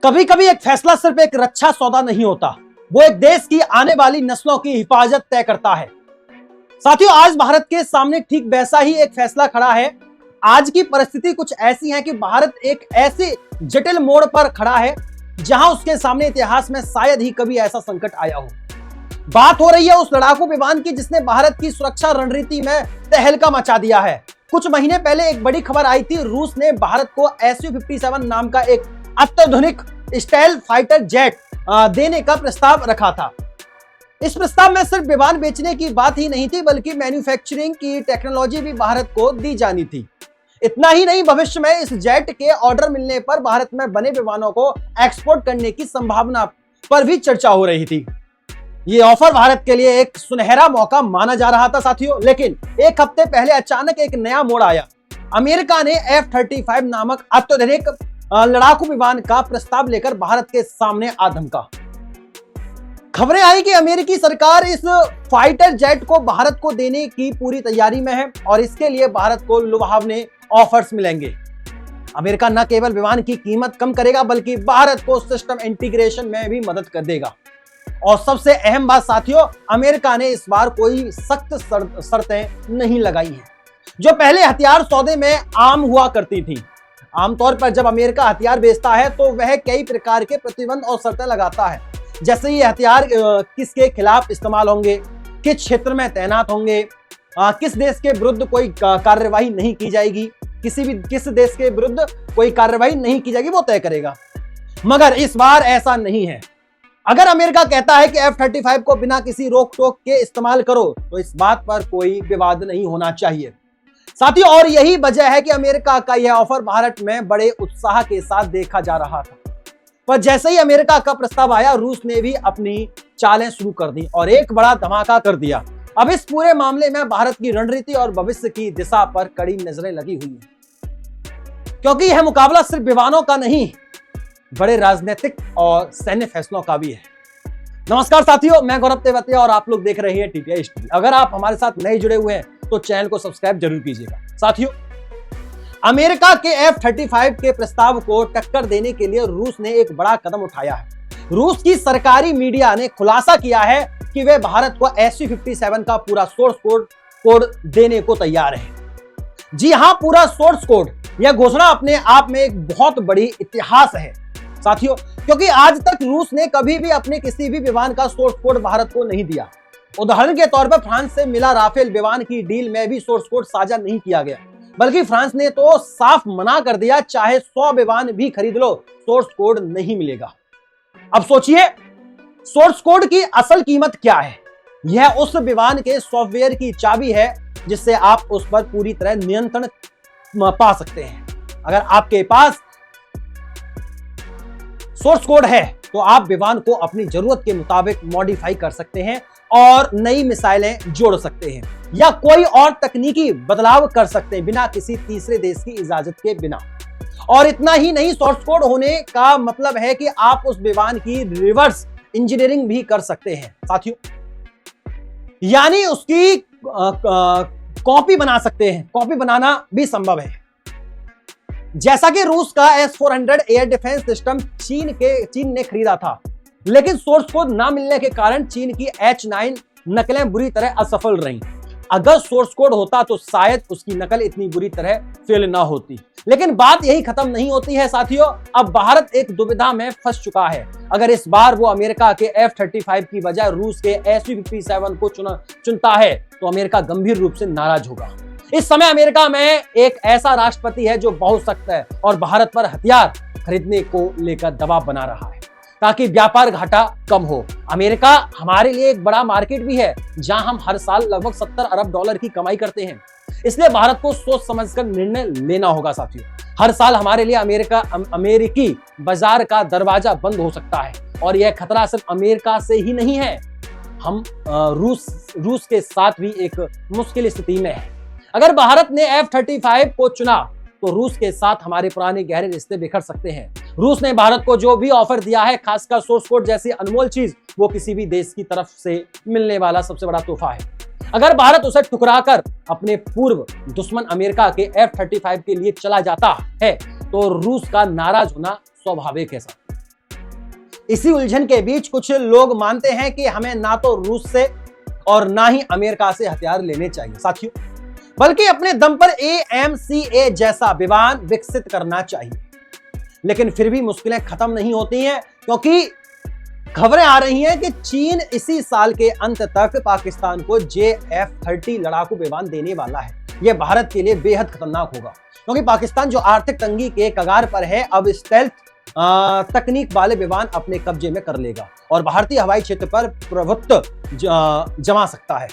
कभी कभी एक फैसला सिर्फ एक रक्षा सौदा नहीं होता, वो एक देश की आने वाली नस्लों की हिफाजत तय करता है। साथियों, आज भारत के सामने ठीक वैसा ही एक फैसला खड़ा है। आज की परिस्थिति कुछ ऐसी है कि भारत एक ऐसे जटिल मोड़ पर खड़ा है जहां उसके सामने इतिहास में शायद ही कभी ऐसा संकट आया हो। बात हो रही है उस लड़ाकू विमान की जिसने भारत की सुरक्षा रणनीति में तहलका मचा दिया है। कुछ महीने पहले एक बड़ी खबर आई थी, रूस ने भारत को Su-57 नाम का एक अत्याधुनिक स्टाइल फाइटर जेट देने का प्रस्ताव रखा था। इस प्रस्ताव में सिर्फ विमान बेचने की बात ही नहीं थी, बल्कि मैन्युफैक्चरिंग की टेक्नोलॉजी भी भारत को दी जानी थी। इतना ही नहीं, भविष्य में इस जेट के ऑर्डर मिलने पर भारत में बने विमानों को एक्सपोर्ट करने की संभावना पर भी चर्चा हो रही थी। ये ऑफर भारत के लिए एक सुनहरा मौका माना जा रहा था साथियों, लेकिन एक हफ्ते पहले अचानक एक नया मोड़ आया। अमेरिका ने F-35 नामक अत्याधुनिक लड़ाकू विमान का प्रस्ताव लेकर भारत के सामने आ धमका। खबरें आई कि अमेरिकी सरकार इस फाइटर जेट को भारत को देने की पूरी तैयारी में है और इसके लिए भारत को लुभावने ऑफर्स मिलेंगे। अमेरिका न केवल विमान की कीमत कम करेगा, बल्कि भारत को सिस्टम इंटीग्रेशन में भी मदद कर देगा। और सबसे अहम बात साथियों, अमेरिका ने इस बार कोई सख्त शर्तें नहीं लगाई हैं, जो पहले हथियार सौदे में आम हुआ करती थी। आमतौर पर जब अमेरिका हथियार बेचता है तो वह कई प्रकार के प्रतिबंध और शर्तें लगाता है, जैसे ये हथियार किसके खिलाफ इस्तेमाल होंगे, किस क्षेत्र में तैनात होंगे, किस देश के विरुद्ध कोई कार्रवाई नहीं की जाएगी, किस देश के विरुद्ध कोई कार्रवाई नहीं की जाएगी, वो तय करेगा। मगर इस बार ऐसा नहीं है। अगर अमेरिका कहता है कि F-35 को बिना किसी रोक टोक के इस्तेमाल करो, तो इस बात पर कोई विवाद नहीं होना चाहिए साथियों। और यही वजह है कि अमेरिका का यह ऑफर भारत में बड़े उत्साह के साथ देखा जा रहा था। पर जैसे ही अमेरिका का प्रस्ताव आया, रूस ने भी अपनी चालें शुरू कर दी और एक बड़ा धमाका कर दिया। अब इस पूरे मामले में भारत की रणनीति और भविष्य की दिशा पर कड़ी नजरें लगी हुई हैं, क्योंकि यह मुकाबला सिर्फ विमानों का नहीं, बड़े राजनीतिक और सैन्य फैसलों का भी है। नमस्कार साथियों, मैं गौरव तेवतिया और आप लोग देख रहे हैं टीटीआई स्टूडियो। अगर आप हमारे साथ नए जुड़े हुए हैं तो चैनल को सब्सक्राइब जरूर कीजिएगा। साथियों, अमेरिका के F-35 के प्रस्ताव को टक्कर देने के लिए रूस ने एक बड़ा कदम उठाया है। रूस की सरकारी मीडिया ने खुलासा किया है कि वे भारत को Su-57 का पूरा सोर्स कोड देने को तैयार है। जी हां, पूरा सोर्स कोड। यह घोषणा अपने आप में एक बहुत बड़ी इतिहास है साथियों, क्योंकि आज तक रूस ने कभी भी अपने किसी भी विमान का सोर्स कोड भारत को नहीं दिया। उदाहरण के तौर पर फ्रांस से मिला राफेल विमान की डील में भी सोर्स कोड साझा नहीं किया गया, बल्कि फ्रांस ने तो साफ मना कर दिया, चाहे 100 विमान भी खरीद लो, सोर्स कोड नहीं मिलेगा। अब सोचिए, सोर्स कोड की असल कीमत क्या है? यह उस विमान के सॉफ्टवेयर की चाबी है जिससे आप उस पर पूरी तरह नियंत्रण पा सकते हैं। अगर आपके पास सोर्स कोड है तो आप विमान को अपनी जरूरत के मुताबिक मॉडिफाई कर सकते हैं और नई मिसाइलें जोड़ सकते हैं या कोई और तकनीकी बदलाव कर सकते हैं बिना किसी तीसरे देश की इजाजत के बिना। और इतना ही नहीं, सोर्स कोड होने का मतलब है कि आप उस विमान की रिवर्स इंजीनियरिंग भी कर सकते हैं साथियों, यानी उसकी कॉपी बना सकते हैं। कॉपी बनाना भी संभव है। जैसा कि रूस का S-400 एयर डिफेंस सिस्टम चीन ने खरीदा था, लेकिन सोर्स कोड ना मिलने के कारण चीन की H-9 नकलें बुरी तरह असफल रहीं। अगर सोर्स कोड होता तो शायद उसकी नकल इतनी बुरी तरह फेल ना होती। लेकिन बात यही खत्म नहीं होती है साथियों। अब भारत एक दुविधा में फंस चुका है। अगर इस बार वो अमेरिका के F-35 की बजाय रूस के Su-57 को चुनता है तो अमेरिका गंभीर रूप से नाराज होगा। इस समय अमेरिका में एक ऐसा राष्ट्रपति है जो बहुत सख्त है और भारत पर हथियार खरीदने को लेकर दबाव बना रहा है ताकि व्यापार घाटा कम हो। अमेरिका हमारे लिए एक बड़ा मार्केट भी है, जहां हम हर साल लगभग 70 अरब डॉलर की कमाई करते हैं। इसलिए भारत को सोच समझकर निर्णय लेना होगा साथियों। हर साल हमारे लिए अमेरिकी बाजार का दरवाजा बंद हो सकता है और यह खतरा सिर्फ अमेरिका से ही नहीं है, हम रूस के साथ भी एक मुश्किल स्थिति में है। अगर भारत ने F-35 को चुना तो रूस के साथ हमारे पुराने गहरे रिश्ते बिखर सकते हैं। रूस ने भारत को जो भी ऑफर दिया है, खासकर सोर्स कोड जैसी अनमोल चीज, वो किसी भी देश की तरफ से मिलने वाला सबसे बड़ा तोहफा है। अगर भारत उसे ठुकराकर अपने पूर्व दुश्मन अमेरिका के F-35 के लिए चला जाता है तो रूस का नाराज होना स्वाभाविक है। इसी उलझन के बीच कुछ लोग मानते हैं कि हमें ना तो रूस से और ना ही अमेरिका से हथियार लेने चाहिए साथियों, बल्कि अपने दम पर AMCA जैसा विमान विकसित करना चाहिए। लेकिन फिर भी मुश्किलें खत्म नहीं होती हैं, क्योंकि खबरें आ रही हैं कि चीन इसी साल के अंत तक पाकिस्तान को JF-30 लड़ाकू विमान देने वाला है। यह भारत के लिए बेहद खतरनाक होगा, क्योंकि पाकिस्तान जो आर्थिक तंगी के कगार पर है, अब स्टेल्थ तकनीक वाले विमान अपने कब्जे में कर लेगा और भारतीय हवाई क्षेत्र पर प्रभुत्व जमा सकता है।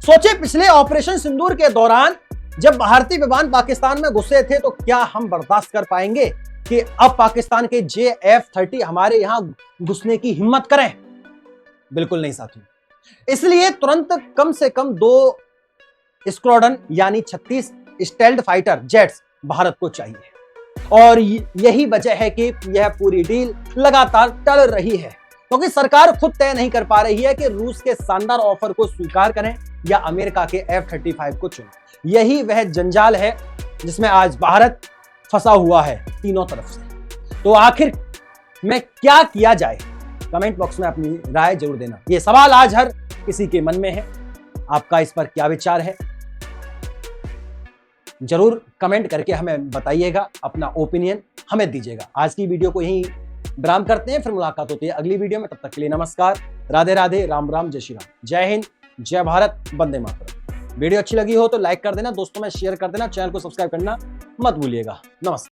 सोचे पिछले ऑपरेशन सिंदूर के दौरान जब भारतीय विमान पाकिस्तान में घुसे थे, तो क्या हम बर्दाश्त कर पाएंगे कि अब पाकिस्तान के JF-30 हमारे यहां घुसने की हिम्मत करें? बिल्कुल नहीं साथियों। इसलिए तुरंत कम से कम 2 स्क्वाड्रन यानी 36 स्टेल्थ फाइटर जेट्स भारत को चाहिए, और यही वजह है कि यह पूरी डील लगातार टल रही है, क्योंकि सरकार खुद तय नहीं कर पा रही है कि रूस के शानदार ऑफर को स्वीकार करें या अमेरिका के F-35 को चुनें। यही वह जंजाल है जिसमें आज भारत फंसा हुआ है तीनों तरफ से। तो आखिर में क्या किया जाए? कमेंट बॉक्स में अपनी राय जरूर देना। यह सवाल आज हर किसी के मन में है। आपका इस पर क्या विचार है? जरूर कमेंट करके हमें बताइएगा, अपना ओपिनियन हमें दीजिएगा। आज की वीडियो को यहीं विराम करते हैं, फिर मुलाकात होती है अगली वीडियो में। तब तक के लिए नमस्कार, राधे राधे, राम राम, जय श्री राम, जय हिंद, जय भारत, वंदे मातरम। वीडियो अच्छी लगी हो तो लाइक कर देना, दोस्तों में शेयर कर देना, चैनल को सब्सक्राइब करना मत भूलिएगा। नमस्कार।